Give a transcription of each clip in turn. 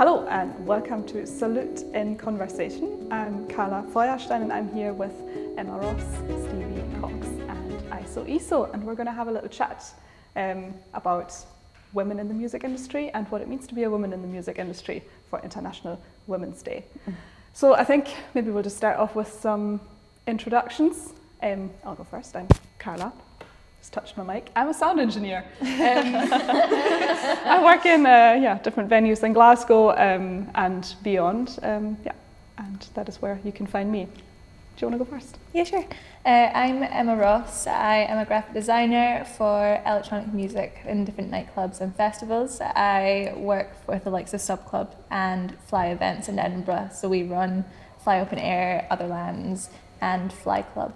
Hello and welcome to Salute in Conversation. I'm Carla Feuerstein and I'm here with Emma Ross, Stevie Cox and Iso, and we're going to have a little chat about women in the music industry and what it means to be a woman in the music industry for International Women's Day. So I think maybe we'll just start off with some introductions. I'll go first. I'm Carla. Just touched my mic. I'm a sound engineer. I work in different venues in Glasgow and beyond. And that is where you can find me. Do you want to go first? Yeah, sure. I'm Emma Ross. I am a graphic designer for electronic music in different nightclubs and festivals. I work with the likes of Sub Club and Fly events in Edinburgh. So we run Fly Open Air, Other Lands, and Fly Club.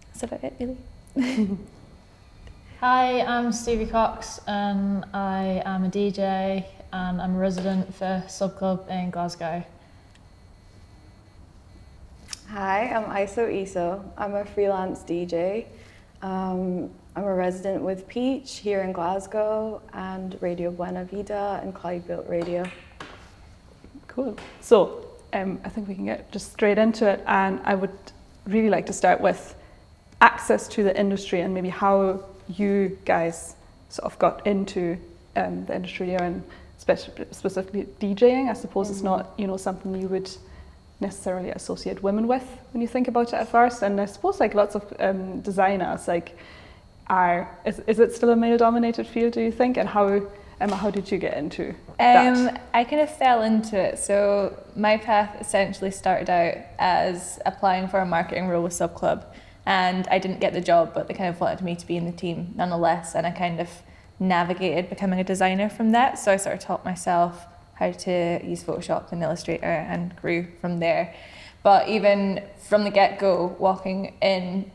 That's about it, really. Hi, I'm Stevie Cox and I am a DJ and I'm a resident for Sub Club in Glasgow. Hi, I'm Iso. I'm a freelance DJ. I'm a resident with Peach here in Glasgow and Radio Buena Vida and Clyde Built Radio. Cool. So I think we can get just straight into it, and I would really like to start with access to the industry and maybe how you guys sort of got into the industry here, and specifically DJing. I suppose it's not, something you would necessarily associate women with when you think about it at first. And I suppose like lots of designers is it still a male-dominated field, do you think? And how, Emma, how did you get into that? I kind of fell into it. So my path essentially started out as applying for a marketing role with Sub Club. And I didn't get the job, but they kind of wanted me to be in the team nonetheless. And I kind of navigated becoming a designer from that. So I sort of taught myself how to use Photoshop and Illustrator and grew from there. But even from the get-go, walking in,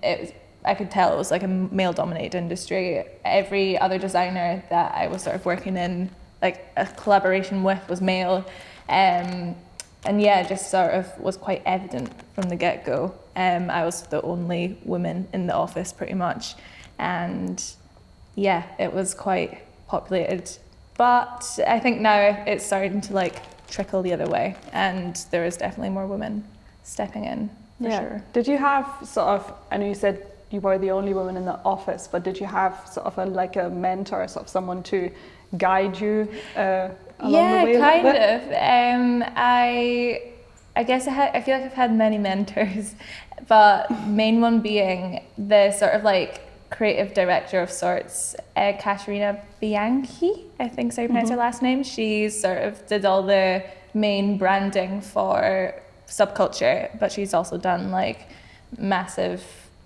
I could tell it was like a male-dominated industry. Every other designer that I was sort of working in, like a collaboration with, was male. Just sort of was quite evident from the get-go. I was the only woman in the office pretty much. And yeah, it was quite populated. But I think now it's starting to like trickle the other way. And there is definitely more women stepping in, for sure. Did you have sort of, I know you said you were the only woman in the office, but did you have sort of a mentor, sort of someone to guide you along the way? Yeah, kind of. I guess I feel like I've had many mentors, but main one being the sort of like creative director of sorts, Katerina Bianchi, I think so you pronounce her last name. She sort of did all the main branding for Subculture, but she's also done like massive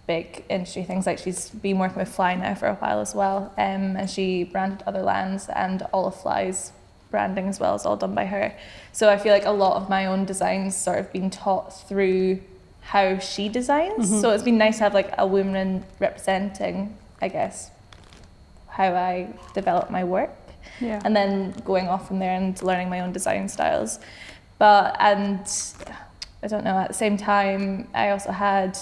big industry things, like she's been working with Fly now for a while as well, and she branded Other Lands, and all of Fly's branding as well is all done by her. So I feel like a lot of my own designs sort of been taught through how she designs. So it's been nice to have like a woman representing, I guess, how I develop my work. Yeah. And then going off from there and learning my own design styles. And I don't know, at the same time, I also had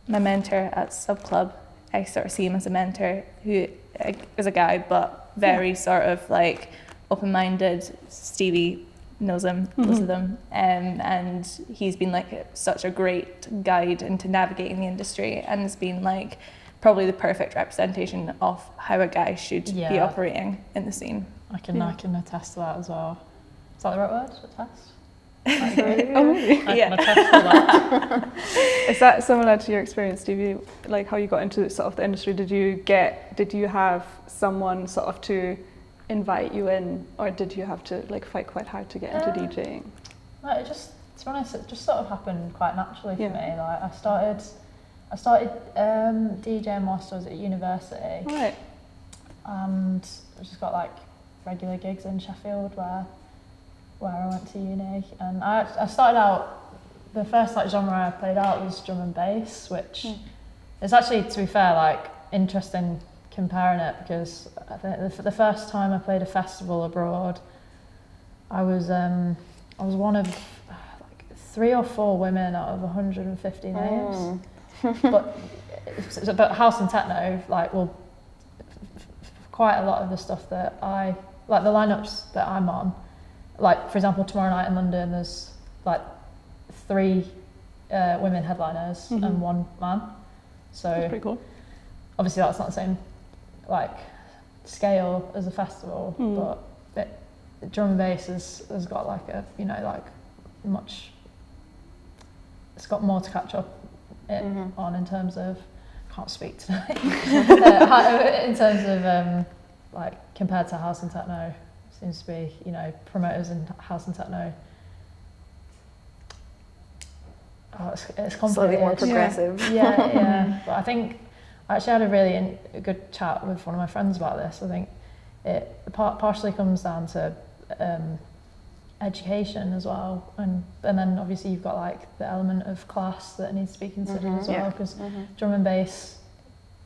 my mentor at Sub Club. I sort of see him as a mentor who is a guy, but very sort of like open-minded. Stevie knows him, both of them, and he's been like such a great guide into navigating the industry, and has been like probably the perfect representation of how a guy should be operating in the scene. I can attest to that as well. Is that the right word? Attest? I can attest to that. Is that similar to your experience, Stevie? Like how you got into sort of the industry? Did you have someone sort of to invite you in, or did you have to like fight quite hard to get into DJing? No, to be honest, it just sort of happened quite naturally for me. Like I started DJing whilst I was at university, right? And I just got like regular gigs in Sheffield where I went to uni, and I started out, the first like genre I played out was drum and bass, which is actually, to be fair, like interesting comparing it, because I think the first time I played a festival abroad, I was one of like 3 or 4 women out of 150 names. But house and techno, like, well, quite a lot of the stuff that I like, the lineups that I'm on like for example, tomorrow night in London, there's like 3 women headliners and 1 man. So That's pretty cool. obviously that's not the same like scale as a festival, but drum and bass has got like a, you know, like much, it's got more to catch up on in terms of, can't speak tonight, in terms of like compared to house and techno, seems to be, you know, promoters in house and techno. Oh, it's complicated. Slightly more progressive. Yeah. But I think I actually had a really good chat with one of my friends about this. I think it partially comes down to education as well, and then obviously you've got like the element of class that needs to be considered as well, because drum and bass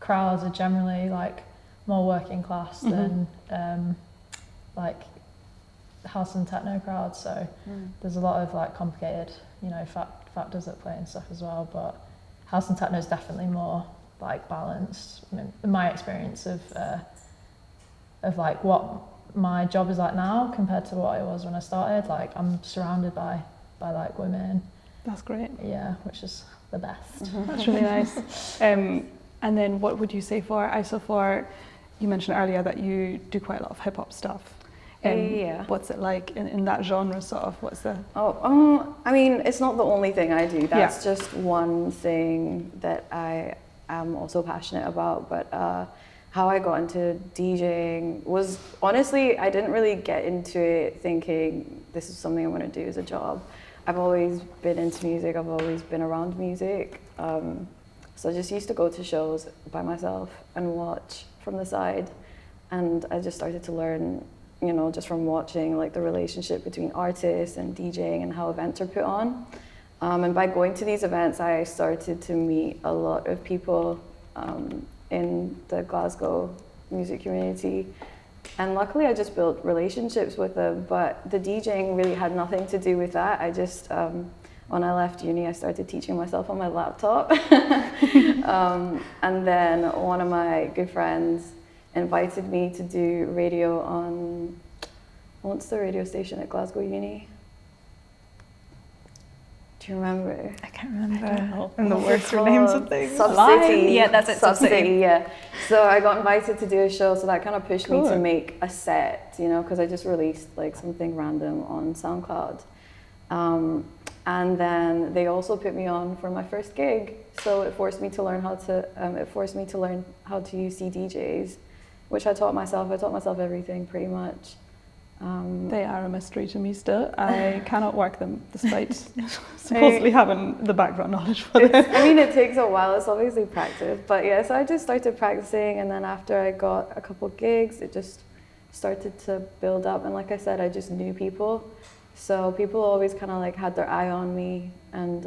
crowds are generally like more working class than like house and techno crowds. So there's a lot of like complicated, you know, factors at play and stuff as well. But house and techno is definitely more like balanced. I mean, in my experience of like what my job is like now compared to what it was when I started, like I'm surrounded by like women. That's great. Yeah, which is the best. That's really nice. And then what would you say for ISO4? You mentioned earlier that you do quite a lot of hip hop stuff. Yeah. What's it like in that genre, sort of? What's the... I mean, it's not the only thing I do. That's just one thing that I am also passionate about. But how I got into DJing was, honestly, I didn't really get into it thinking this is something I want to do as a job. I've always been into music. I've always been around music. So I just used to go to shows by myself and watch from the side. And I just started to learn, you know, just from watching, like the relationship between artists and DJing and how events are put on. And by going to these events, I started to meet a lot of people in the Glasgow music community. And luckily I just built relationships with them, but the DJing really had nothing to do with that. I just, when I left uni, I started teaching myself on my laptop. And then one of my good friends invited me to do radio on, what's the radio station at Glasgow Uni? Do you remember? I can't remember. And the worst for names of things. Sub-City. Yeah, that's it, Sub-City, yeah. So I got invited to do a show, so that kind of pushed me to make a set, you know, because I just released like something random on SoundCloud. And then they also put me on for my first gig, so it forced me to learn how to use CDJs, which I taught myself. I taught myself everything pretty much. They are a mystery to me still. I cannot work them despite supposedly having the background knowledge for them. I mean, it takes a while. It's obviously practice. But yeah, so I just started practicing, and then after I got a couple gigs, it just started to build up. And like I said, I just knew people. So people always kind of like had their eye on me and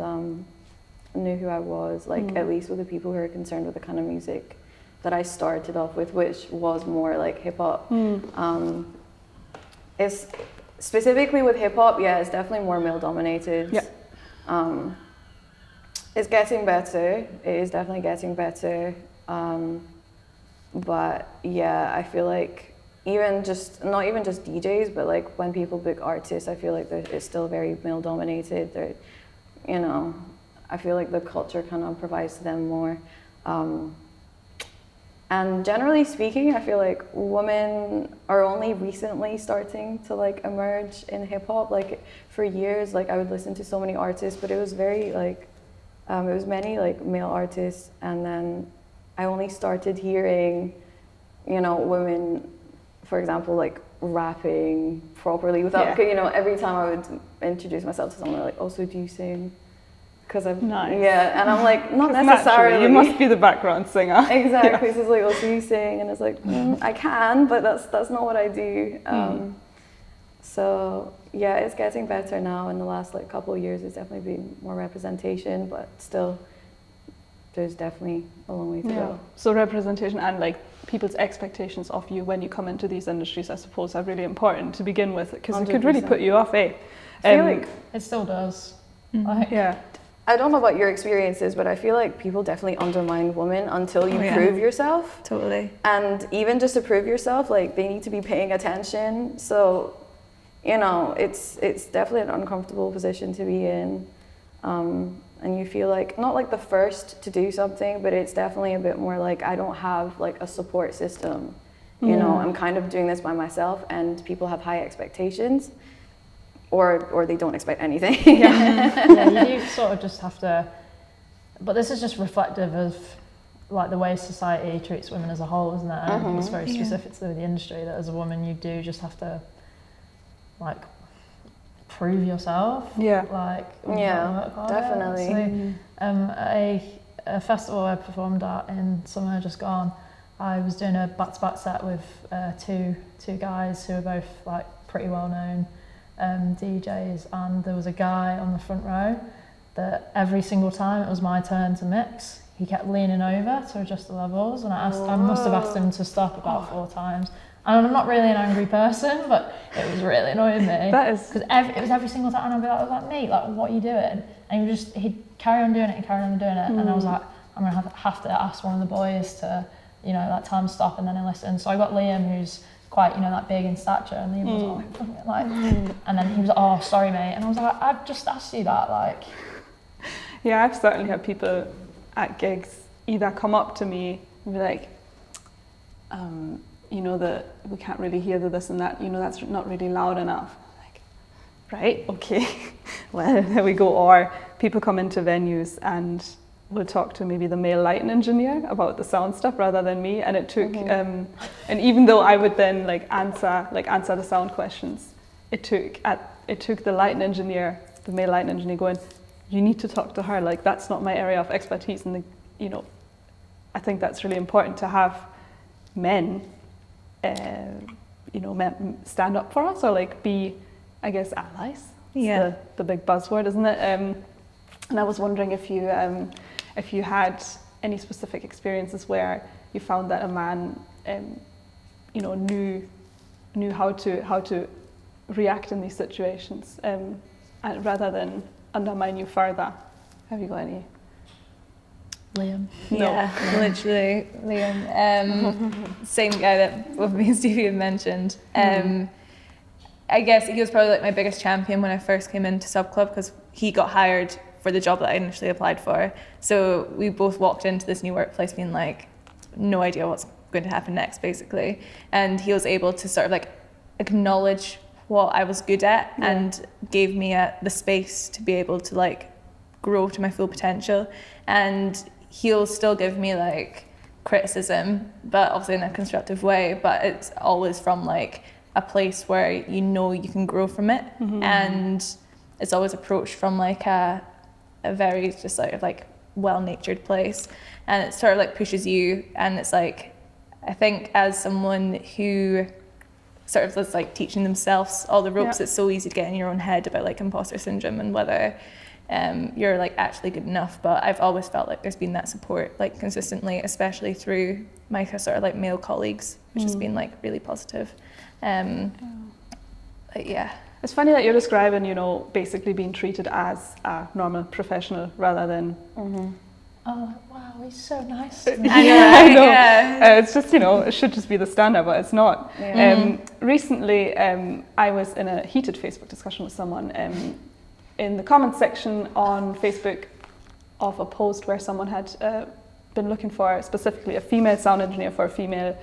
knew who I was, like at least with the people who are concerned with the kind of music that I started off with, which was more like hip hop. It's specifically with hip hop, yeah, it's definitely more male dominated. Yeah. It's getting better. It is definitely getting better. But yeah, I feel like not even just DJs, but like when people book artists, I feel like it's still very male dominated. They're, you know, I feel like the culture kind of provides to them more. And generally speaking, I feel like women are only recently starting to like emerge in hip hop. Like for years, like I would listen to so many artists, but it was very like, it was many like male artists. And then I only started hearing, you know, women, for example, like rapping properly without, you know, every time I would introduce myself to someone, they're like, oh, so do you sing? Because I'm nice. Yeah, and I'm like, not necessarily. Naturally, you must be the background singer. Exactly. So it's like, oh, so you sing, and it's like, I can, but that's not what I do. So yeah, it's getting better now. In the last like couple of years, there's definitely been more representation, but still, there's definitely a long way to go. So representation and like people's expectations of you when you come into these industries, I suppose, are really important to begin with, because it could really put you off, eh? I feel like it still does. Like, yeah. I don't know about your experiences, but I feel like people definitely undermine women until you prove yourself. Totally. And even just to prove yourself, like they need to be paying attention. So, you know, it's definitely an uncomfortable position to be in. And you feel like, not like the first to do something, but it's definitely a bit more like I don't have like a support system. You know, I'm kind of doing this by myself, and people have high expectations, or they don't expect anything. Yeah, you do sort of just have to, but this is just reflective of like the way society treats women as a whole, isn't it? And I think it's very specific to the industry that as a woman you do just have to like prove yourself. Like work hard. Definitely. So a festival I performed at in summer just gone, I was doing a back-to-back set with two guys who are both like pretty well-known DJs, and there was a guy on the front row that every single time it was my turn to mix, he kept leaning over to adjust the levels, and I must have asked him to stop about 4 times. And I'm not really an angry person, but it was really annoying me. That is... Because it was every single time, and I'd be like, mate, like, what are you doing? And he'd carry on doing it, and I was like, I'm going to have to ask one of the boys to, you know, like, tell him to stop, and then I listened. So I got Liam, who's quite, you know, like, big in stature, and Liam was like, and then he was like, oh, sorry, mate. And I was like, I've just asked you that, like... Yeah, I've certainly had people at gigs either come up to me and be like, you know, that we can't really hear this and that, you know, that's not really loud enough. Like, right, okay, well, there we go. Or people come into venues and will talk to maybe the male lighting engineer about the sound stuff rather than me. And it took, and even though I would then answer the sound questions, it took the lighting engineer, the male lighting engineer going, you need to talk to her, like, that's not my area of expertise. And, you know, I think that's really important to have men, you know, men stand up for us, or like be, I guess, allies. Yeah. It's the big buzzword, isn't it? And I was wondering if you had any specific experiences where you found that a man, you know, knew how to react in these situations, and rather than undermine you further. Have you got any? Liam. Yeah, literally, Liam. Same guy that both me and Stevie have mentioned. I guess he was probably like my biggest champion when I first came into Sub Club, because he got hired for the job that I initially applied for. So we both walked into this new workplace being like, no idea what's going to happen next, basically. And he was able to sort of like acknowledge what I was good at and gave me the space to be able to like grow to my full potential. And he'll still give me like criticism, but obviously in a constructive way, but it's always from like a place where you know you can grow from it. And it's always approached from like a very just sort of like well-natured place, and it sort of like pushes you. And it's like, I think as someone who sort of was like teaching themselves all the ropes, it's so easy to get in your own head about like imposter syndrome and whether you're like actually good enough. But I've always felt like there's been that support like consistently, especially through my sort of like male colleagues, which has been like really positive. But yeah. It's funny that you're describing, you know, basically being treated as a normal professional rather than... Oh, wow, he's so nice. I know. Yeah. It's just, you know, it should just be the standard, but it's not. Recently, I was in a heated Facebook discussion with someone in the comments section on Facebook of a post where someone had been looking for specifically a female sound engineer for a female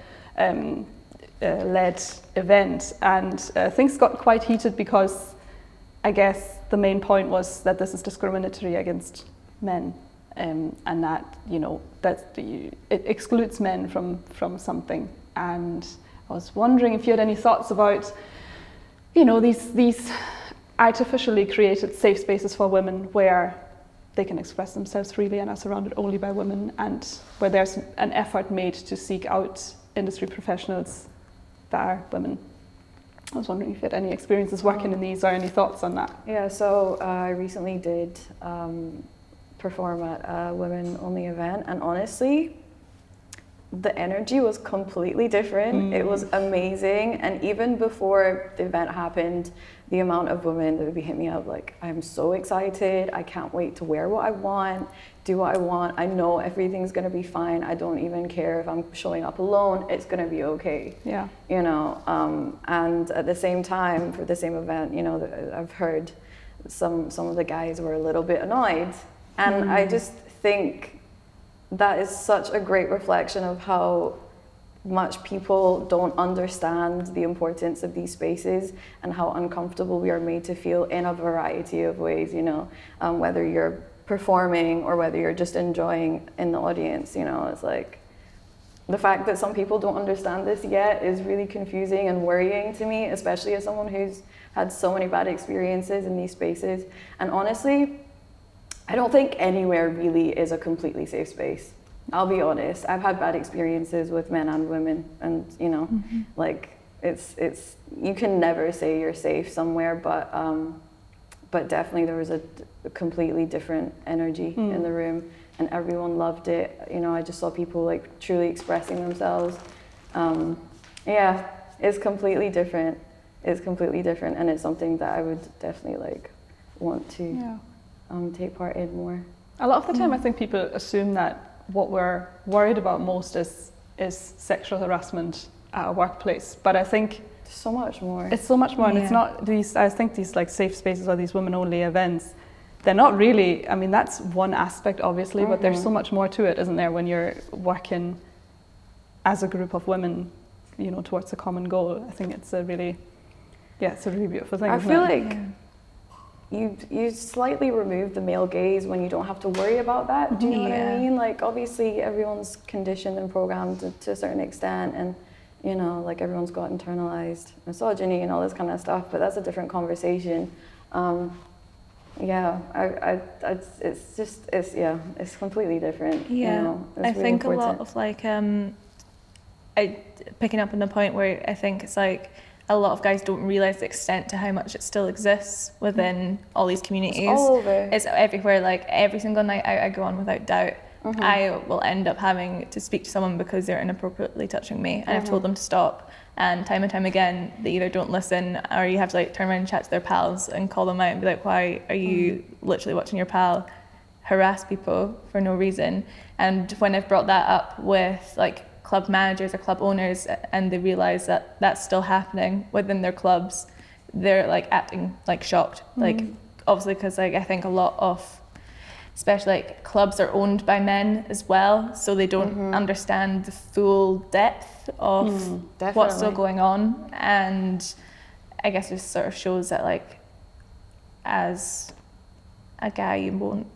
led event, and things got quite heated because I guess the main point was that this is discriminatory against men, and that, you know, that it excludes men from something. And I was wondering if you had any thoughts about, you know, these artificially created safe spaces for women where they can express themselves freely and are surrounded only by women, and where there's an effort made to seek out industry professionals that are women. I was wondering if you had any experiences working in these or any thoughts on that. Yeah, so I recently did perform at a women-only event, and honestly, the energy was completely different. It was amazing. And even before the event happened, the amount of women that would be hitting me up like, I'm so excited, I can't wait to wear what I want, do what I want, I know everything's gonna be fine, I don't even care if I'm showing up alone, it's gonna be okay. Yeah. You know, and at the same time, for the same event, you know, I've heard some of the guys were a little bit annoyed. And I just think that is such a great reflection of how much people don't understand the importance of these spaces and how uncomfortable we are made to feel in a variety of ways, you know, whether you're performing or whether you're just enjoying in the audience, you know, it's like the fact that some people don't understand this yet is really confusing and worrying to me, especially as someone who's had so many bad experiences in these spaces. And honestly, I don't think anywhere really is a completely safe space. I'll be honest. I've had bad experiences with men and women, and you know, like it's you can never say you're safe somewhere, but definitely there was a completely different energy in the room, and everyone loved it. You know, I just saw people like truly expressing themselves. Yeah, it's completely different. It's completely different, and it's something that I would definitely like want to take part in more. A lot of the time, I think people assume that what we're worried about most is sexual harassment at a workplace, but I think there's so much more. It's so much more, and it's not these. I think these like safe spaces or these women-only events, they're not really. I mean, that's one aspect, obviously, but there's so much more to it, isn't there? When you're working as a group of women, you know, towards a common goal. I think it's a really, it's a really beautiful thing. I feel like you slightly remove the male gaze when you don't have to worry about that. Do you know what I mean? Like, obviously everyone's conditioned and programmed to a certain extent, and you know, like everyone's got internalized misogyny and all this kind of stuff, but that's a different conversation. It's completely different. Yeah, you know? It's I really think important. a lot of like, picking up on the point where I think it's like, a lot of guys don't realise the extent to how much it still exists within all these communities. It's all over. It's everywhere. Like every single night out I go on, without doubt, I will end up having to speak to someone because they're inappropriately touching me, and I've told them to stop. And time again, they either don't listen, or you have to like turn around and chat to their pals and call them out and be like, why are you literally watching your pal harass people for no reason? And when I've brought that up with like club managers or club owners, and they realise that that's still happening within their clubs, they're like acting like shocked. Like obviously, because like I think a lot of, especially like clubs are owned by men as well, so they don't understand the full depth of what's still going on. And I guess it sort of shows that like as a guy you won't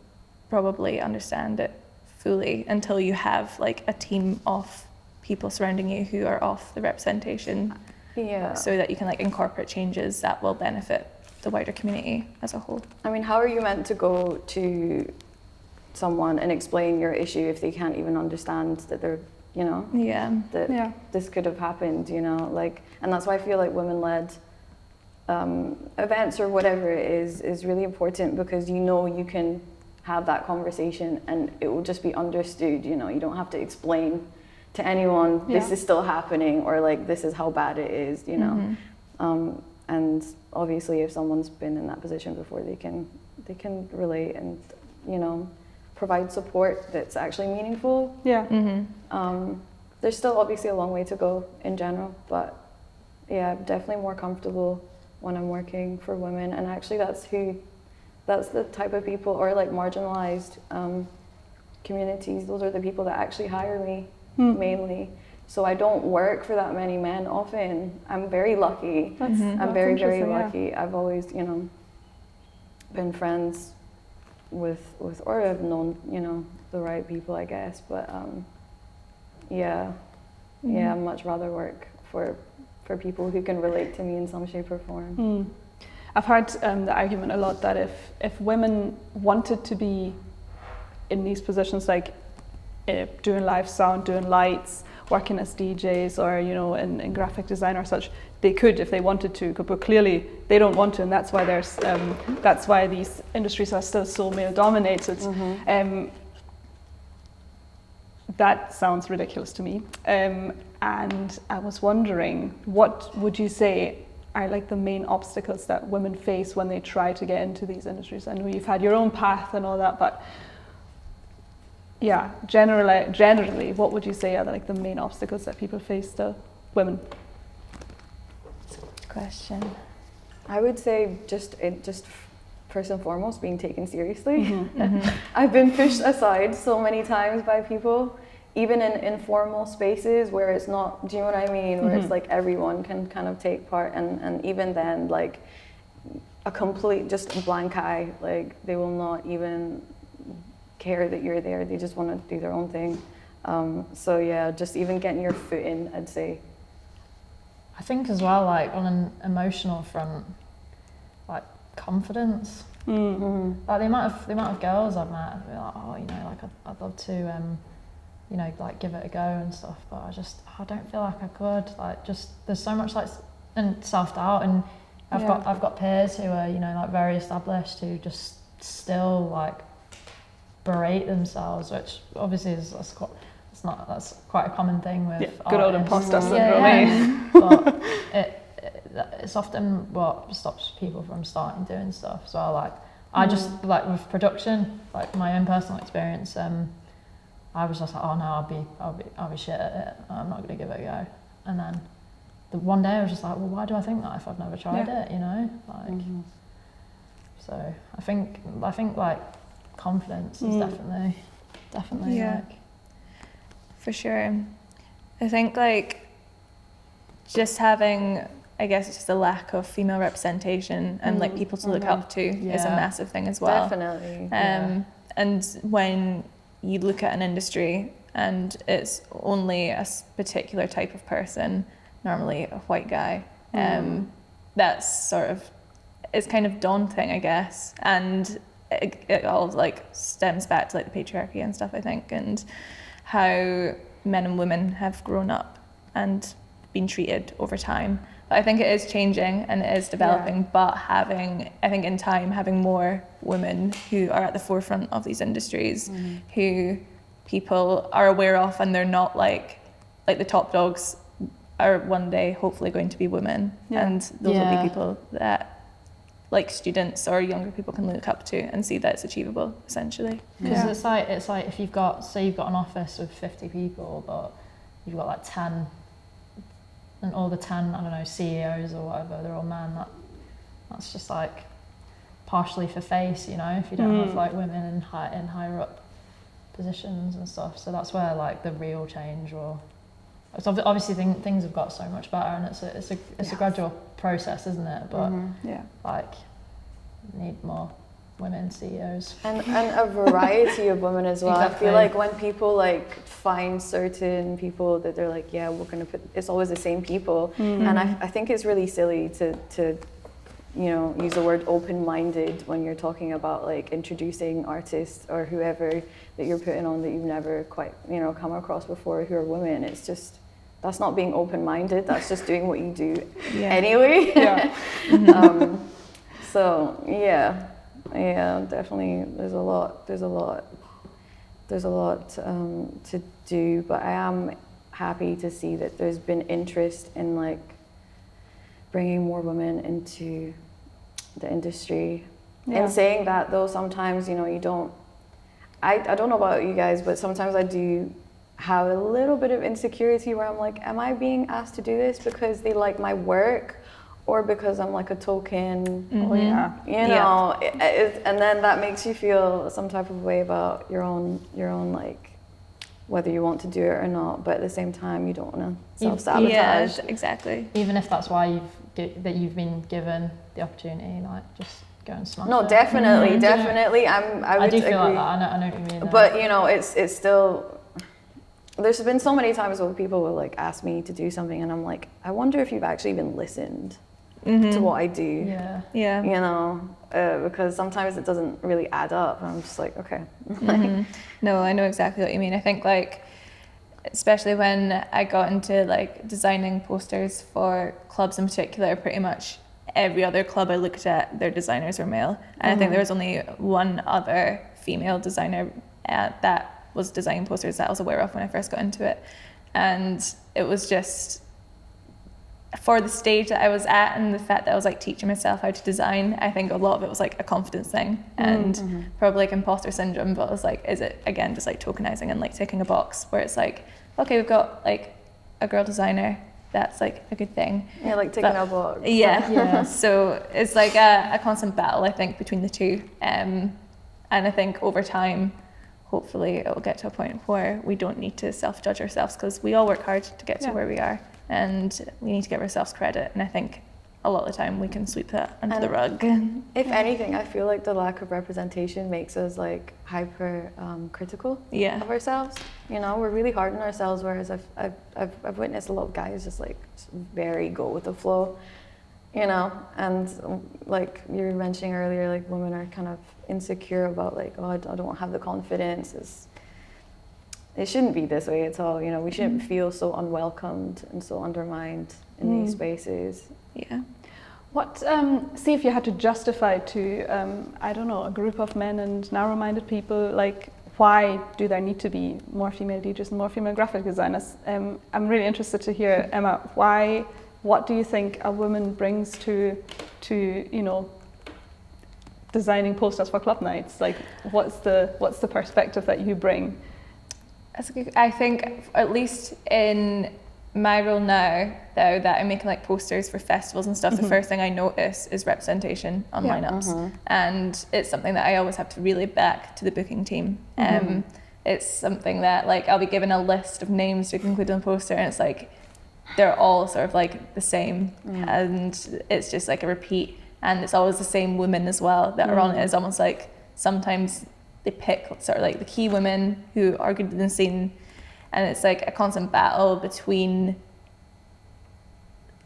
probably understand it fully until you have like a team of people surrounding you who are off the representation, so that you can like incorporate changes that will benefit the wider community as a whole. I mean, how are you meant to go to someone and explain your issue if they can't even understand that they're, you know, that this could have happened, you know, like, and that's why I feel like women-led events or whatever it is really important, because you know you can have that conversation and it will just be understood, you know, you don't have to explain to anyone this is still happening, or like this is how bad it is, you know. And obviously if someone's been in that position before, they can relate and, you know, provide support that's actually meaningful. There's still obviously a long way to go in general, but I'm definitely more comfortable when I'm working for women, and actually that's the type of people, or like marginalized communities, those are the people that actually hire me mainly. So I don't work for that many men often. I'm very lucky. I'm very, very lucky. I've always, you know, been friends with or I've known, you know, the right people, I guess. But I'd much rather work for people who can relate to me in some shape or form. I've heard the argument a lot that if women wanted to be in these positions, like doing live sound, doing lights, working as DJs, or you know, in graphic design or such, they could if they wanted to, but clearly they don't want to, and that's why that's why these industries are still so male dominated. that sounds ridiculous to me. And I was wondering, what would you say are like the main obstacles that women face when they try to get into these industries? I know you've had your own path and all that, but yeah, generally, what would you say are like the main obstacles that people face to women? Good question. I would say just first and foremost being taken seriously. I've been pushed aside so many times by people, even in informal spaces where it's not, do you know what I mean? Where it's like everyone can kind of take part, and even then, like a complete just blank eye, like they will not even care that you're there. They just want to do their own thing. So yeah, just even getting your foot in, I'd say. I think as well, like on an emotional front, like confidence. Like the amount of girls I've met, I'd be like, oh, you know, like I'd love to, you know, like give it a go and stuff, but I don't feel like I could. Like just there's so much like and self-doubt, and I've got peers who are, you know, like very established who just still like berate themselves, which obviously that's quite a common thing with good old artists. imposter syndrome. But it's often what stops people from starting doing stuff. So like I just like with production, like my own personal experience, I was just like, oh no, I'll be shit at it. I'm not gonna give it a go. And then the one day I was just like, well, why do I think that if I've never tried it? You know, like. So I think like confidence is definitely Yeah. like. For sure. I think like just having, I guess it's just a lack of female representation and like people to look up to is a massive thing as well. Definitely. And when you look at an industry and it's only a particular type of person, normally a white guy, that's sort of, it's kind of daunting, I guess. And it all like stems back to like the patriarchy and stuff, I think, and how men and women have grown up and been treated over time. But I think it is changing and it is developing, but I think in time, having more women who are at the forefront of these industries, who people are aware of, and they're not like the top dogs are one day hopefully going to be women, and those will be people that like students or younger people can look up to and see that it's achievable, essentially. Because it's like if you've got an office with 50 people, but you've got like 10, and all the 10, I don't know, CEOs or whatever, they're all men. That's just like partially for face, you know, if you don't have like women in higher up positions and stuff. So that's where like the real change will. It's obviously things have got so much better, and it's a gradual process, isn't it? But like, need more women CEOs and a variety of women as well. Exactly. I feel like when people like find certain people that they're like, yeah, we're gonna put, it's always the same people, and I think it's really silly to you know, use the word open-minded when you're talking about like introducing artists or whoever that you're putting on that you've never quite, you know, come across before who are women. It's just, that's not being open-minded, that's just doing what you do anyway. So yeah, definitely there's a lot to do, but I am happy to see that there's been interest in like bringing more women into the industry. In saying that though, sometimes, you know, you don't, I don't know about you guys, but sometimes I do have a little bit of insecurity where I'm like, am I being asked to do this because they like my work, or because I'm like a token, you know, and then that makes you feel some type of way about your own like, whether you want to do it or not, but at the same time you don't want to self-sabotage. Yeah, exactly. Even if that's why you've been given the opportunity, like just go and smash it. No, definitely. I do feel agree. like that. I know what you mean. But you know, it's still. There's been so many times where people will like ask me to do something, and I'm like, I wonder if you've actually even listened to what I do. Yeah. You know, because sometimes it doesn't really add up. And I'm just like, okay. No, I know exactly what you mean. I think like, especially when I got into like designing posters for clubs in particular, pretty much every other club I looked at, their designers were male. And I think there was only one other female designer that was designing posters that I was aware of when I first got into it. And it was just, for the stage that I was at and the fact that I was like teaching myself how to design, I think a lot of it was like a confidence thing and probably like imposter syndrome, but it was like, is it again just like tokenizing and like ticking a box where it's like, okay, we've got like a girl designer, that's like a good thing. Yeah, like ticking a box. Yeah. So it's like a constant battle, I think, between the two. And I think over time, hopefully it will get to a point where we don't need to self-judge ourselves, because we all work hard to get to where we are, and we need to give ourselves credit. And I think a lot of the time we can sweep that under the rug. If anything, I feel like the lack of representation makes us like hyper critical of ourselves. You know, we're really hard on ourselves, whereas I've witnessed a lot of guys just like very go with the flow, you know. And like you were mentioning earlier, like women are kind of insecure about like, oh, I don't have the confidence. It shouldn't be this way at all, you know. We shouldn't feel so unwelcomed and so undermined in these spaces. Yeah. What, see if you had to justify to, I don't know, a group of men and narrow-minded people, like, why do there need to be more female DJs and more female graphic designers? I'm really interested to hear, Emma, what do you think a woman brings to you know, designing posters for club nights? Like, what's the perspective that you bring? That's good. I think, at least in my role now, though, that I'm making like posters for festivals and stuff, the first thing I notice is representation on lineups. And it's something that I always have to relay back to the booking team. It's something that like I'll be given a list of names to include on a poster, and it's like they're all sort of like the same, and it's just like a repeat, and it's always the same women as well that are on it. It's almost like sometimes they pick sort of like the key women who are good in the scene, and it's like a constant battle between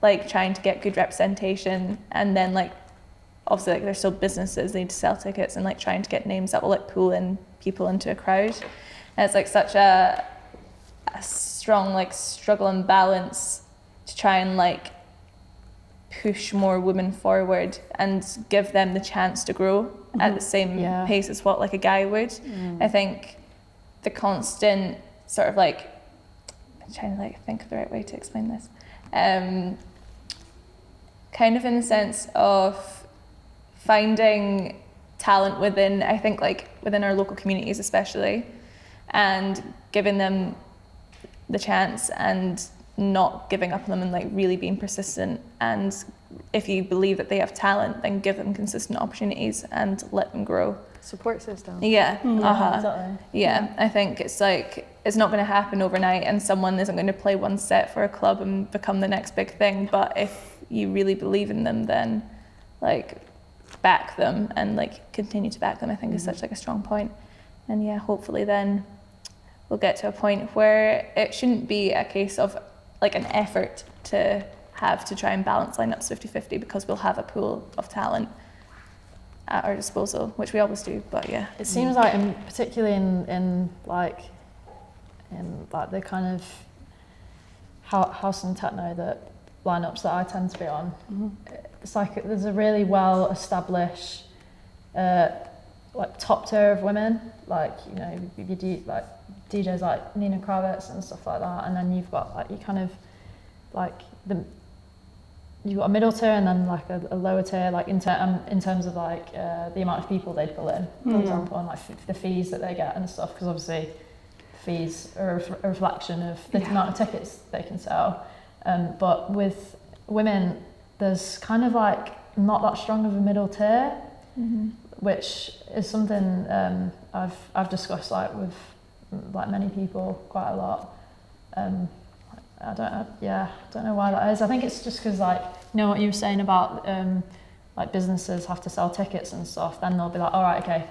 like trying to get good representation, and then like obviously like there's still businesses, they need to sell tickets, and like trying to get names that will like pull in people into a crowd. And it's like such a strong like struggle and balance to try and like push more women forward and give them the chance to grow at the same pace as what like a guy would. I think the constant sort of like, I'm trying to like think of the right way to explain this, kind of in the sense of finding talent within, I think like within our local communities especially, and giving them the chance and not giving up on them, and like really being persistent. And if you believe that they have talent, then give them consistent opportunities and let them grow. Support system. Exactly. I think it's like it's not going to happen overnight, and someone isn't going to play one set for a club and become the next big thing. But if you really believe in them, then like back them and like continue to back them, I think is such like a strong point. And yeah, hopefully then we'll get to a point where it shouldn't be a case of like an effort to have to try and balance lineups 50-50, because we'll have a pool of talent at our disposal, which we always do. But yeah, it seems like particularly in like the kind of house and techno that lineups that I tend to be on, it's like there's a really well established like top tier of women, like, you know, you do like DJs like Nina Kravitz and stuff like that, and then you've got like you kind of like you've got a middle tier and then like a lower tier, like in terms of like the amount of people they pull in, for example, and like the fees that they get and stuff, because obviously fees are a reflection of the amount of tickets they can sell. But with women, there's kind of like not that strong of a middle tier, which is something I've discussed like with like many people quite a lot. I don't know why that is. I think it's just because, like, you know what you were saying about like businesses have to sell tickets and stuff. Then they'll be like, all right, okay,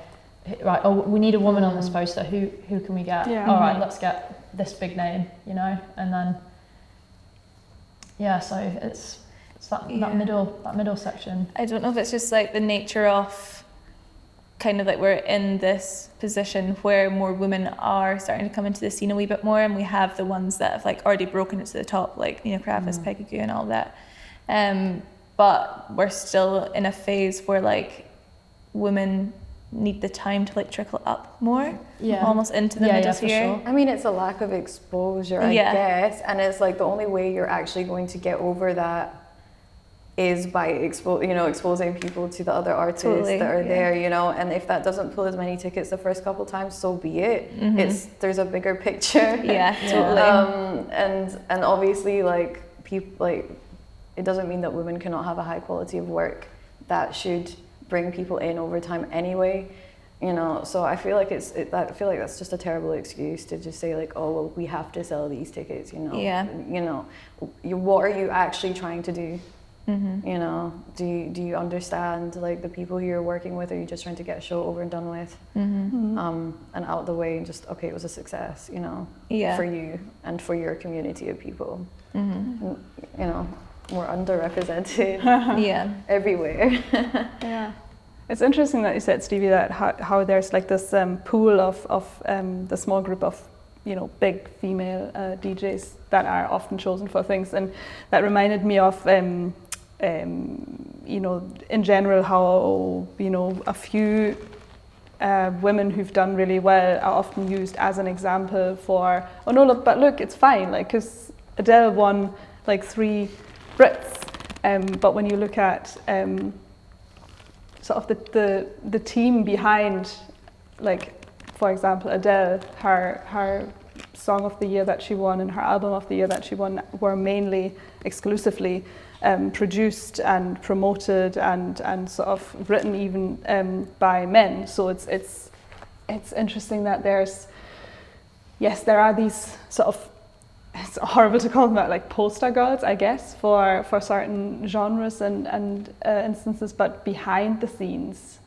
right. Oh, we need a woman on this poster. Who can we get? All right, let's get this big name, you know. And then so it's that middle section. I don't know if it's just like the nature of kind of like we're in this position where more women are starting to come into the scene a wee bit more, and we have the ones that have like already broken it to the top, like Nina Kravitz, Peggy Gou and all that. But we're still in a phase where like women need the time to like trickle up more, Yeah. almost into the middle for tier. sure. I mean, it's a lack of exposure, I Yeah. guess, and it's like the only way you're actually going to get over that is by exposing people to the other artists Totally, that are yeah. there, you know. And if that doesn't pull as many tickets the first couple times, so be it. There's a bigger picture. Yeah, totally. And obviously, like people, like it doesn't mean that women cannot have a high quality of work that should bring people in over time anyway. You know, so I feel like I feel like that's just a terrible excuse to just say like, oh well, we have to sell these tickets. You know, Yeah. You know, what are you actually trying to do? You know, do you understand like the people who you're working with? Or are you just trying to get a show over and done with, and out the way, and just okay, it was a success, you know, Yeah. for you and for your community of people. And, you know, we're underrepresented Yeah. everywhere. Yeah. It's interesting that you said, Stevie, that how there's like this pool of the small group of, you know, big female DJs that are often chosen for things, and that reminded me of you know, in general, how, you know, a few women who've done really well are often used as an example for, oh no, look, but look, it's fine, like, because Adele won like 3 Brits, but when you look at sort of the team behind, like, for example, Adele, her song of the year that she won and her album of the year that she won were mainly exclusively produced and promoted and sort of written even by men. So it's interesting that there are these sort of, it's horrible to call them that, like poster girls, I guess, for certain genres and instances, but behind the scenes,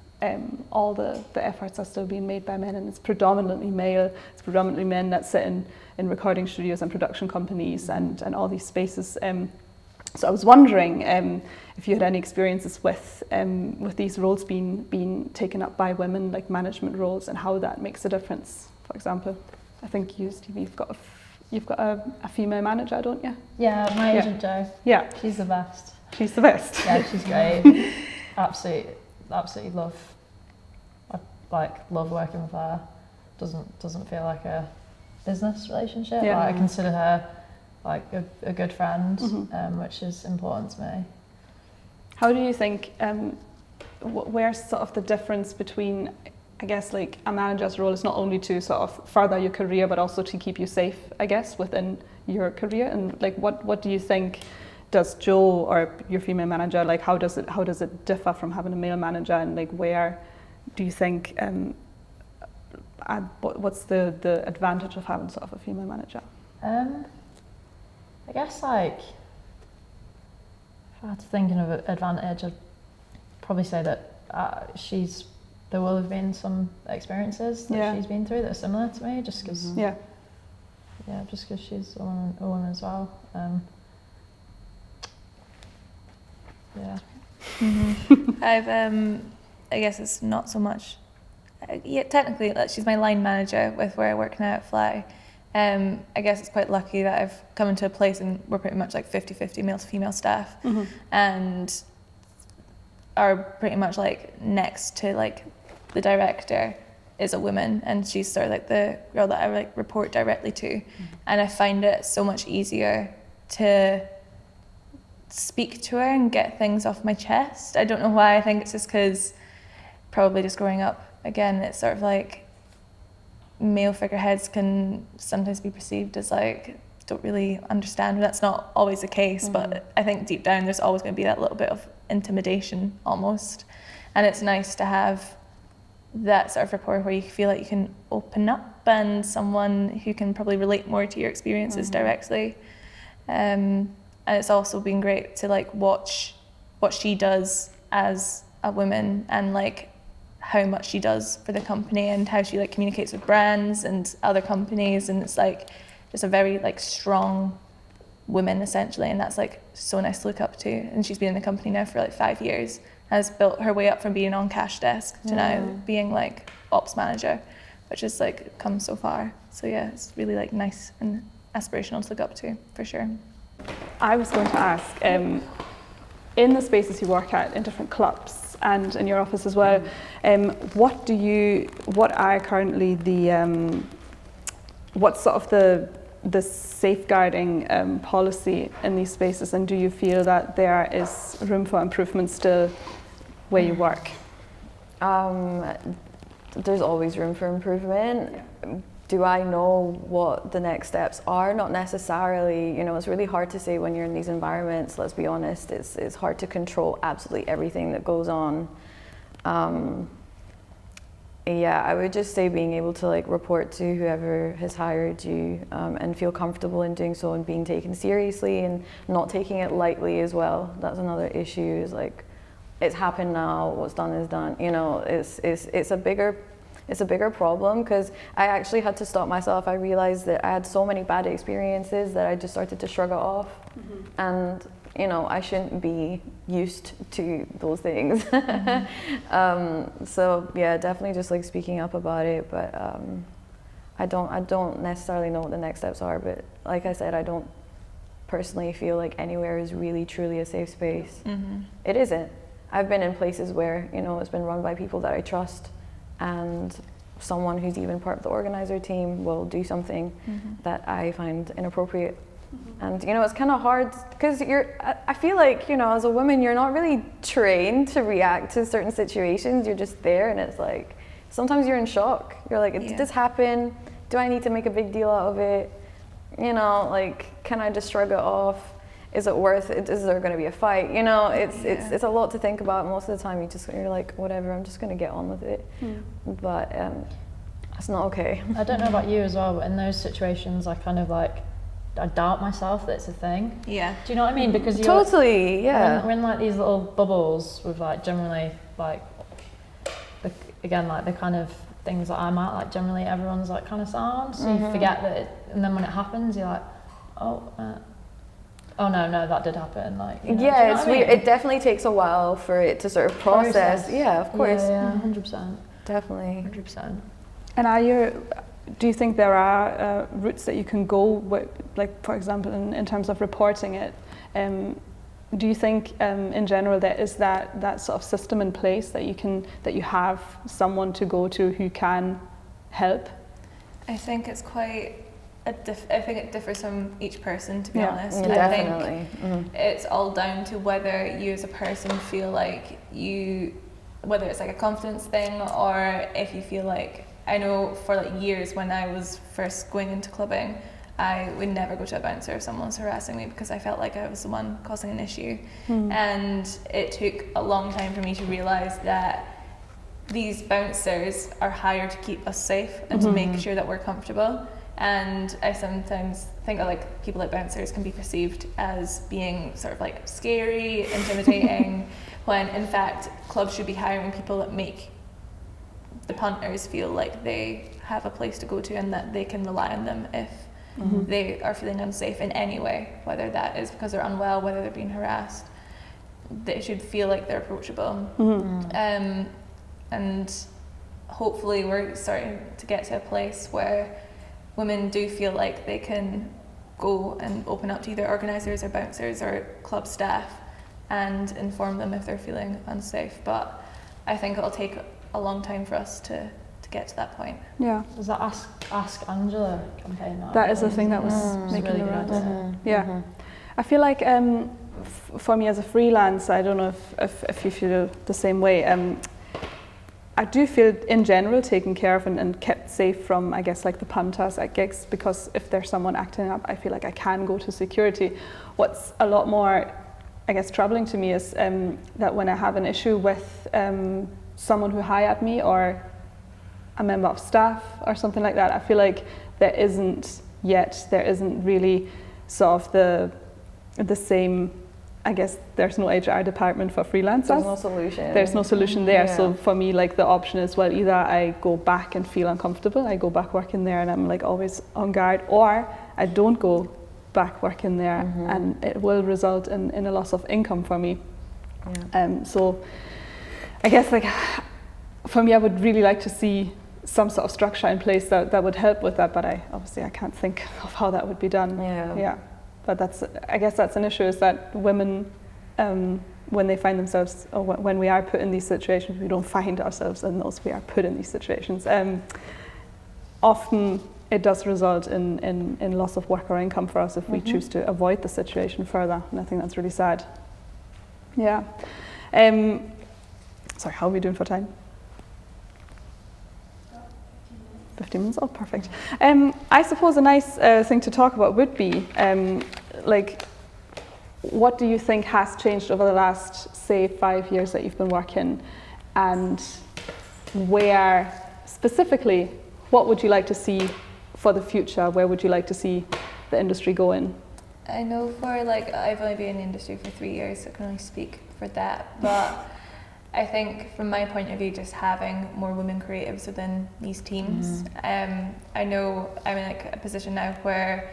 all the efforts are still being made by men, and it's predominantly male. It's predominantly men that sit in recording studios and production companies and all these spaces. So I was wondering if you had any experiences with these roles being taken up by women, like management roles, and how that makes a difference. For example, I think you, Stevie, you've got a female manager, don't you? Yeah, my agent Jo. Yeah, She's the best. she's the best. Yeah, she's great. Absolutely love working with her. Doesn't feel like a business relationship. Yeah. Like, I consider her like a good friend, which is important to me. How do you think, where's sort of the difference between, I guess, like a manager's role is not only to sort of further your career, but also to keep you safe, I guess, within your career? And like, what do you think does Jo or your female manager, like, how does it differ from having a male manager? And like, where do you think, what's the advantage of having sort of a female manager? I guess, like, if I had to think of an advantage, I'd probably say that there will have been some experiences that she's been through that are similar to me, just because just because she's a woman as well. I've I guess it's not so much. Yeah, technically, she's my line manager with where I work now at Fly. I guess it's quite lucky that I've come into a place and we're pretty much like 50-50 male to female staff, and are pretty much like next to like the director is a woman, and she's sort of like the girl that I like report directly to, and I find it so much easier to speak to her and get things off my chest. I don't know why. I think it's just because probably just growing up, again, it's sort of like male figureheads can sometimes be perceived as like don't really understand. That's not always the case, but I think deep down there's always going to be that little bit of intimidation almost, and it's nice to have that sort of rapport where you feel like you can open up and someone who can probably relate more to your experiences directly. And it's also been great to like watch what she does as a woman and like how much she does for the company and how she like communicates with brands and other companies, and it's like just a very like strong woman essentially, and that's like so nice to look up to. And she's been in the company now for like 5 years, has built her way up from being on cash desk to now being like ops manager, which is like come so far. So yeah, it's really like nice and aspirational to look up to for sure. I was going to ask, in the spaces you work at, in different clubs, and in your office as well. What are currently what's sort of the safeguarding policy in these spaces, and do you feel that there is room for improvement still where you work? There's always room for improvement. Do I know what the next steps are? Not necessarily. You know, it's really hard to say when you're in these environments. Let's be honest. It's hard to control absolutely everything that goes on. Yeah, I would just say being able to like report to whoever has hired you and feel comfortable in doing so and being taken seriously and not taking it lightly as well. That's another issue. Is like, it's happened now. What's done is done. You know, it's a bigger problem, because I actually had to stop myself. I realized that I had so many bad experiences that I just started to shrug it off. And you know, I shouldn't be used to those things. So yeah, definitely just like speaking up about it. But I don't necessarily know what the next steps are. But like I said, I don't personally feel like anywhere is really truly a safe space. It isn't. I've been in places where, you know, it's been run by people that I trust, and someone who's even part of the organizer team will do something that I find inappropriate. And you know, it's kind of hard because I feel like, you know, as a woman, you're not really trained to react to certain situations. You're just there, and it's like, sometimes you're in shock. You're like, did this happen? Do I need to make a big deal out of it? You know, like, can I just shrug it off? Is it worth it? Is there going to be a fight? You know, it's a lot to think about. Most of the time, you're like, whatever, I'm just going to get on with it. But it's not okay. I don't know about you as well, but in those situations, I kind of like, I doubt myself that it's a thing. Yeah. Do you know what I mean? Because you're totally, yeah. We're in like these little bubbles with like generally like the kind of things that I'm at, like generally everyone's like kind of sound. So you forget that, and then when it happens, you're like, oh no, that did happen. Like, you know, yeah, it's weird. It definitely takes a while for it to sort of process. Yeah, of course. Yeah, 100%. Definitely. 100%. And do you think there are routes that you can go with, like for example in terms of reporting it? Do you think in general there is that sort of system in place that you have someone to go to who can help? I think it's quite I think it differs from each person, to be honest. Yeah, definitely. I think it's all down to whether you as a person feel like whether it's like a confidence thing, or if you feel like, I know for like years when I was first going into clubbing, I would never go to a bouncer if someone was harassing me, because I felt like I was the one causing an issue. And it took a long time for me to realise that these bouncers are hired to keep us safe and to make sure that we're comfortable. And I sometimes think that like people like bouncers can be perceived as being sort of like scary, intimidating, when in fact clubs should be hiring people that make the punters feel like they have a place to go to and that they can rely on them if they are feeling unsafe in any way, whether that is because they're unwell, whether they're being harassed. They should feel like they're approachable. And hopefully we're starting to get to a place where women do feel like they can go and open up to either organisers or bouncers or club staff and inform them if they're feeling unsafe. But I think it'll take a long time for us to get to that point. Yeah. There's that Ask Angela campaign now. That is the thing that was making really the good rounds. Yeah. I feel like for me as a freelance, I don't know if you feel the same way. I do feel in general taken care of and kept safe from, I guess, like the punters at gigs, because if there's someone acting up, I feel like I can go to security. What's a lot more, I guess, troubling to me is that when I have an issue with someone who hired me or a member of staff or something like that, I feel like there isn't really sort of the same, I guess there's no HR department for freelancers. There's no solution. There's no solution there. Yeah. So for me, like the option is, well, either I go back and feel uncomfortable, I go back working there and I'm like always on guard, or I don't go back working there and it will result in a loss of income for me. Yeah. So I guess like for me, I would really like to see some sort of structure in place that would help with that, but I can't think of how that would be done. Yeah. But I guess that's an issue, is that women when they find themselves, or when we are put in these situations, we don't find ourselves in those, we are put in these situations. Often it does result in loss of work or income for us if we choose to avoid the situation further, and I think that's really sad. Yeah. Sorry, how are we doing for time? 15 minutes, oh perfect. I suppose a nice thing to talk about would be, like, what do you think has changed over the last, say, 5 years that you've been working, and where, specifically, what would you like to see for the future? Where would you like to see the industry going? I know for, like, I've only been in the industry for 3 years, so I can only speak for that, but I think from my point of view, just having more women creatives within these teams. I know I'm in like a position now where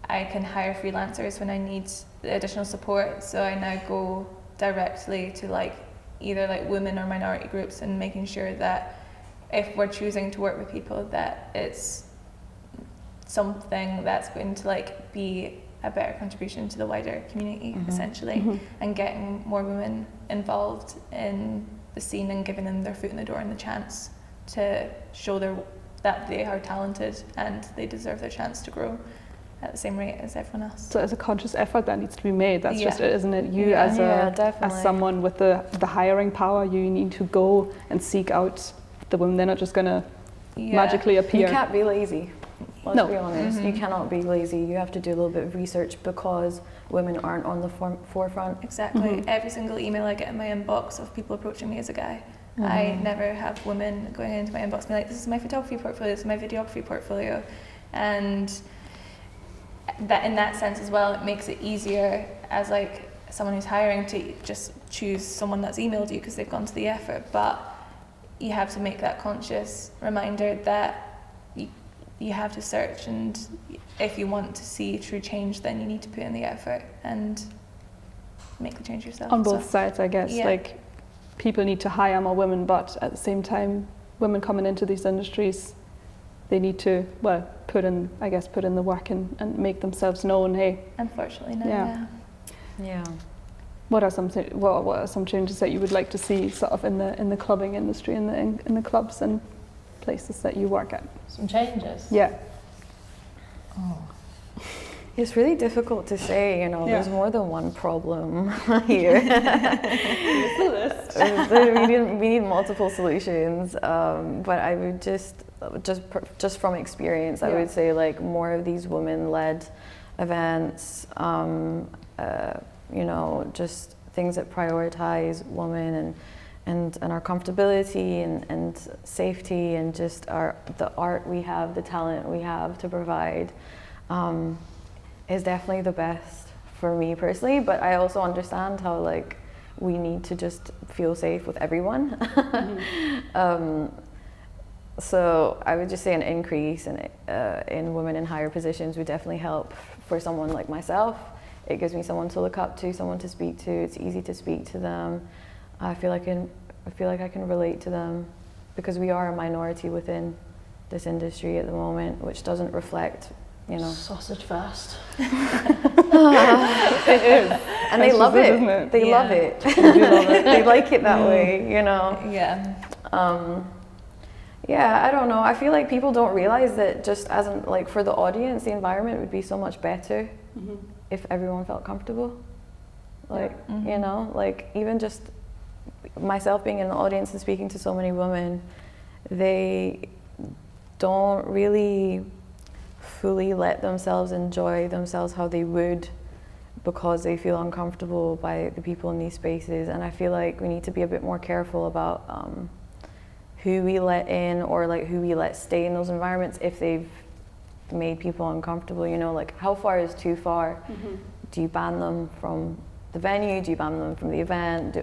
I can hire freelancers when I need the additional support, so I now go directly to like either like women or minority groups, and making sure that if we're choosing to work with people, that it's something that's going to like be a better contribution to the wider community, essentially, and getting more women involved in the scene and giving them their foot in the door and the chance to show that they are talented and they deserve their chance to grow at the same rate as everyone else. So it's a conscious effort that needs to be made. That's just it, isn't it? You as someone with the hiring power, you need to go and seek out the women. They're not just going to magically appear. You can't be lazy. Let's be honest. You cannot be lazy. You have to do a little bit of research because women aren't on the forefront. Exactly. Every single email I get in my inbox of people approaching me as a guy, I never have women going into my inbox being like, this is my photography portfolio, this is my videography portfolio. And that in that sense as well, it makes it easier as like someone who's hiring to just choose someone that's emailed you because they've gone to the effort. But you have to make that conscious reminder that you have to search, and if you want to see true change, then you need to put in the effort and make the change yourself. On both sides, I guess. Like, people need to hire more women, but at the same time, women coming into these industries, they need to, well, put in the work and make themselves known. Hey, unfortunately, no. Yeah. What are some changes that you would like to see, sort of, in the clubbing industry, in the clubs and places that you work at? Some changes? Yeah. Oh. It's really difficult to say, there's more than one problem here. we need multiple solutions, but I would just from experience, I would say like more of these women-led events, just things that prioritize women and our comfortability and safety, and just the art we have, the talent we have to provide, is definitely the best for me personally. But I also understand how like we need to just feel safe with everyone. So I would just say an increase in women in higher positions would definitely help for someone like myself. It gives me someone to look up to, someone to speak to. It's easy to speak to them. I feel like I can relate to them, because we are a minority within this industry at the moment, which doesn't reflect, Sausage fest. It is. And they love it. Isn't it? They love it. They do love it. They like it that way, Yeah. Yeah, I don't know. I feel like people don't realize that just like for the audience, the environment would be so much better if everyone felt comfortable. Like, like even just myself being in the audience and speaking to so many women, they don't really fully let themselves enjoy themselves how they would, because they feel uncomfortable by the people in these spaces. And I feel like we need to be a bit more careful about who we let in, or like who we let stay in those environments if they've made people uncomfortable. Like how far is too far? Do you ban them from the venue? Do you ban them from the event?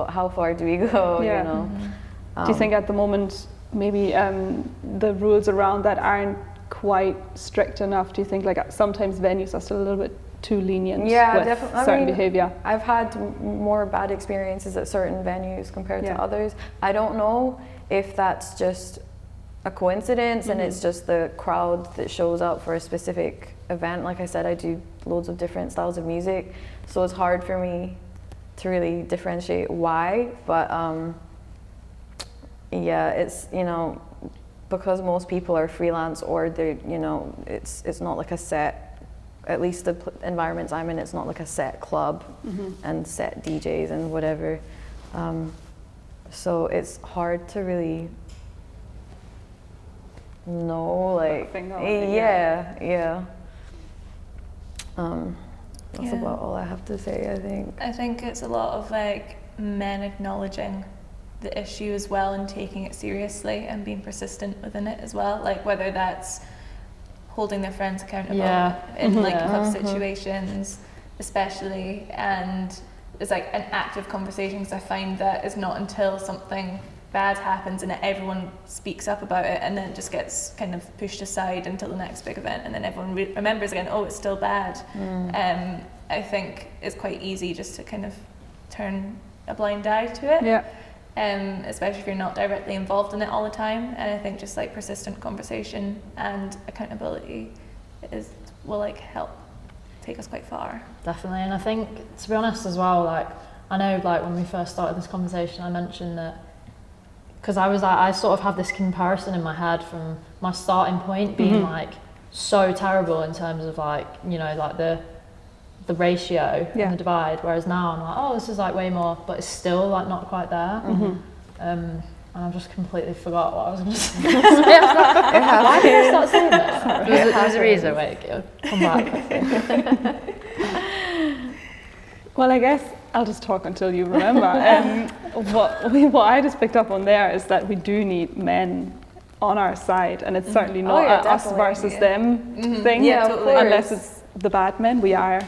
How far do we go? Do you think at the moment maybe the rules around that aren't quite strict enough? Do you think like sometimes venues are still a little bit too lenient with certain behaviour? I've had more bad experiences at certain venues compared to others. I don't know if that's just a coincidence and it's just the crowd that shows up for a specific event. Like I said, I do loads of different styles of music, so it's hard for me to really differentiate why, but yeah, it's, you know, because most people are freelance or they're, you know, it's not like a set, at least the environments I'm in, it's not like a set club and set DJs and whatever. So it's hard to really know, like, yeah. That's about all I have to say, I think. I think it's a lot of like men acknowledging the issue as well and taking it seriously and being persistent within it as well, like whether that's holding their friends accountable in like club situations especially, and it's like an active conversation, because I find that it's not until something bad happens and everyone speaks up about it and then it just gets kind of pushed aside until the next big event and then everyone remembers again, oh, it's still bad. I think it's quite easy just to kind of turn a blind eye to it, especially if you're not directly involved in it all the time. And I think just like persistent conversation and accountability will like help take us quite far. Definitely. And I think, to be honest as well, like I know like when we first started this conversation I mentioned that, because I was like, I sort of have this comparison in my head from my starting point being like so terrible in terms of like, you know, like the ratio and the divide, whereas now I'm like, oh, this is like way more, but it's still like not quite there. And I've just completely forgot what I was going to say. Why did I start saying that? There's a reason. Wait, come back. Well, I guess I'll just talk until you remember. What I just picked up on there is that we do need men on our side, and it's certainly not a us versus them thing. Yeah, totally. Unless it's the bad men, we are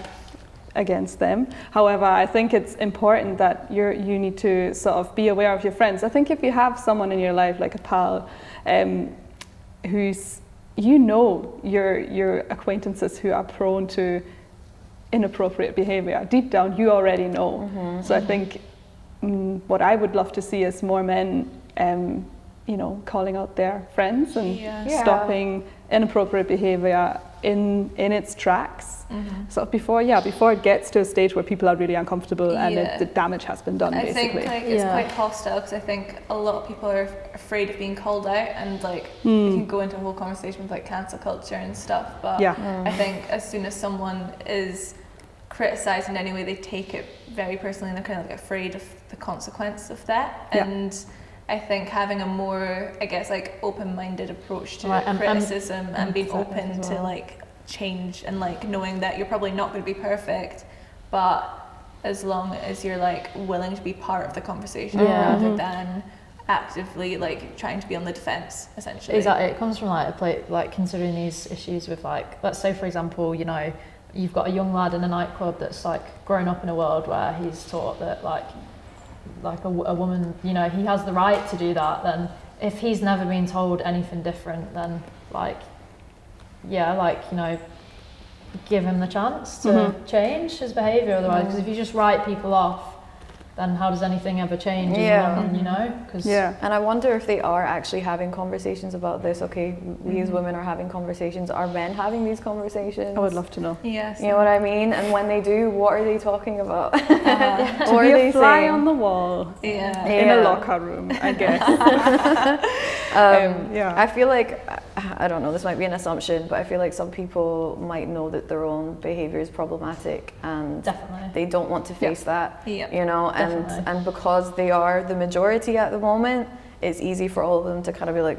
against them. However, I think it's important that you need to sort of be aware of your friends. I think if you have someone in your life, like a pal, who's, you know, your acquaintances who are prone to inappropriate behavior, deep down you already know. So I think what I would love to see is more men, you know, calling out their friends and stopping inappropriate behavior in its tracks. So before it gets to a stage where people are really uncomfortable and the damage has been done, basically. I think like it's quite hostile, because I think a lot of people are afraid of being called out, and like you can go into a whole conversation with like cancel culture and stuff, but I think as soon as someone is criticised in any way, they take it very personally and they're kind of like afraid of the consequence of that. And I think having a more, I guess, like open-minded approach to criticism and being open to like change, and like knowing that you're probably not going to be perfect, but as long as you're like willing to be part of the conversation rather than actively like trying to be on the defense, essentially. Exactly. It comes from like a place, like considering these issues with like, let's say for example, you know, you've got a young lad in a nightclub that's like grown up in a world where he's taught that like a woman, you know, he has the right to do that. Then if he's never been told anything different, then like, like, you know, give him the chance to change his behaviour. Otherwise, because if you just write people off, then how does anything ever change in the long run, you know? And I wonder if they are actually having conversations about this. Okay, we as women are having conversations. Are men having these conversations? I would love to know. Yes. You know what I mean? And when they do, what are they talking about? To be a fly on the wall in a locker room, I guess. I feel like, I don't know, this might be an assumption, but I feel like some people might know that their own behaviour is problematic and they don't want to face that, you know, and because they are the majority at the moment, it's easy for all of them to kind of be like,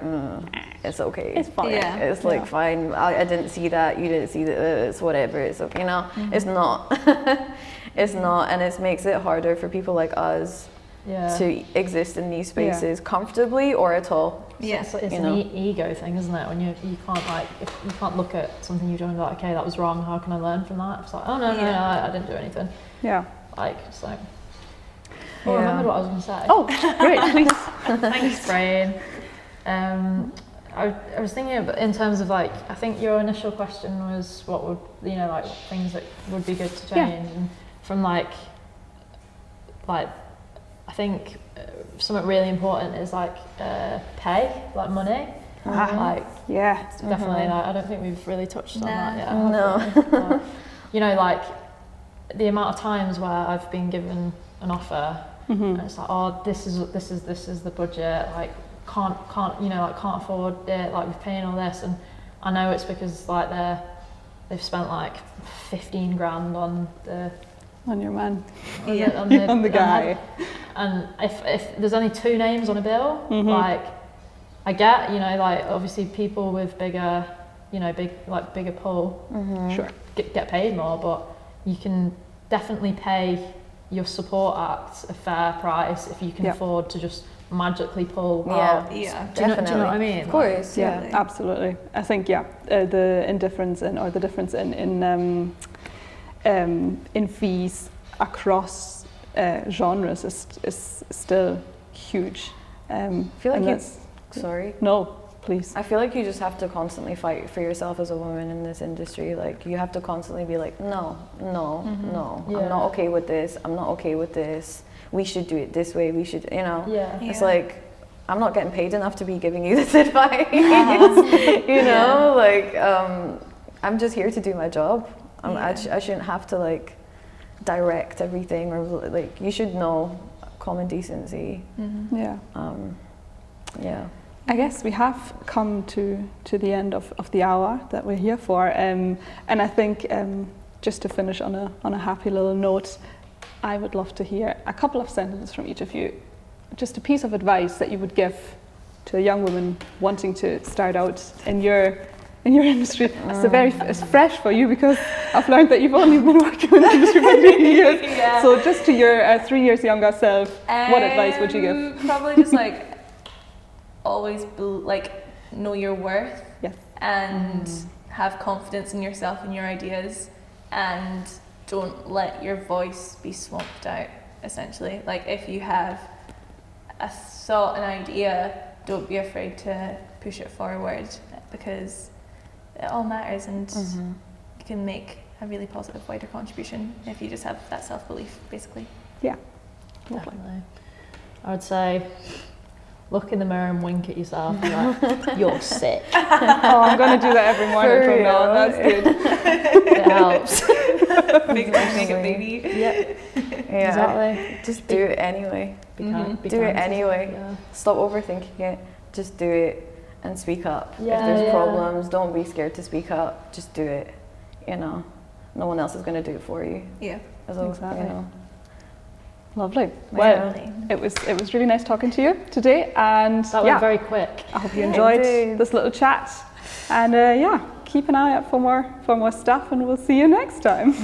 it's okay. It's fine. It's like, fine, I didn't see that, you didn't see that, it's whatever, it's okay, you know? It's not. It's not, and it makes it harder for people like us to exist in these spaces comfortably or at all. It's an ego thing, isn't it? When you can't like, if you can't look at something you've done and be like, okay, that was wrong, how can I learn from that? It's like, oh no, I didn't do anything. Like, it's like, I remembered what I was going to say. Oh, great, please. Thanks, brain. I was thinking about, in terms of like, I think your initial question was what would, you know, like things that would be good to change, and from like I think something really important is like pay, like money. Like definitely. Like, I don't think we've really touched on that yet. No. But, you know, like the amount of times where I've been given an offer and it's like, oh, this is the budget, like can't can't afford it, like we're paying all this, and I know it's because like they've spent like 15 grand on your man, on the guy. And if there's only 2 names on a bill, like I get, like obviously people with bigger pull, Sure, get paid more, but you can definitely pay your support act a fair price if you can afford to just magically pull out. Yeah, Do you know what I mean? Of course, yeah, absolutely. I think the indifference or the difference in fees across genres is still huge. I feel like sorry. No, please. I feel like you just have to constantly fight for yourself as a woman in this industry. Like you have to constantly be like, no, I'm not okay with this. I'm not okay with this. We should do it this way. We should, It's like, I'm not getting paid enough to be giving you this advice. Like I'm just here to do my job. I shouldn't have to like direct everything, or like you should know common decency. I guess we have come to the end of the hour that we're here for, and I think just to finish on a happy little note, I would love to hear a couple of sentences from each of you, just a piece of advice that you would give to a young woman wanting to start out in your industry. It's fresh for you because I've learned that you've only been working in the industry for 3 years. So just to your 3 years younger self, what advice would you give? Probably just like always know your worth, and have confidence in yourself and your ideas, and don't let your voice be swamped out, essentially. Like if you have a thought, an idea, don't be afraid to push it forward, because it all matters, and you can make a really positive, wider contribution if you just have that self-belief, basically. Yeah, definitely. I would say, look in the mirror and wink at yourself and like, you're sick. Oh, I'm going to do that every morning from now on. That's good. It helps. Make a baby. Yeah, exactly. Just do it anyway. Do it anyway. Yeah. Stop overthinking it. Just do it and speak up. If there's problems, don't be scared to speak up. Just do it. No one else is going to do it for you. Yeah, exactly. Lovely. Well, it was really nice talking to you today, and that went very quick. I hope you enjoyed this little chat, and keep an eye out for more stuff, and we'll see you next time.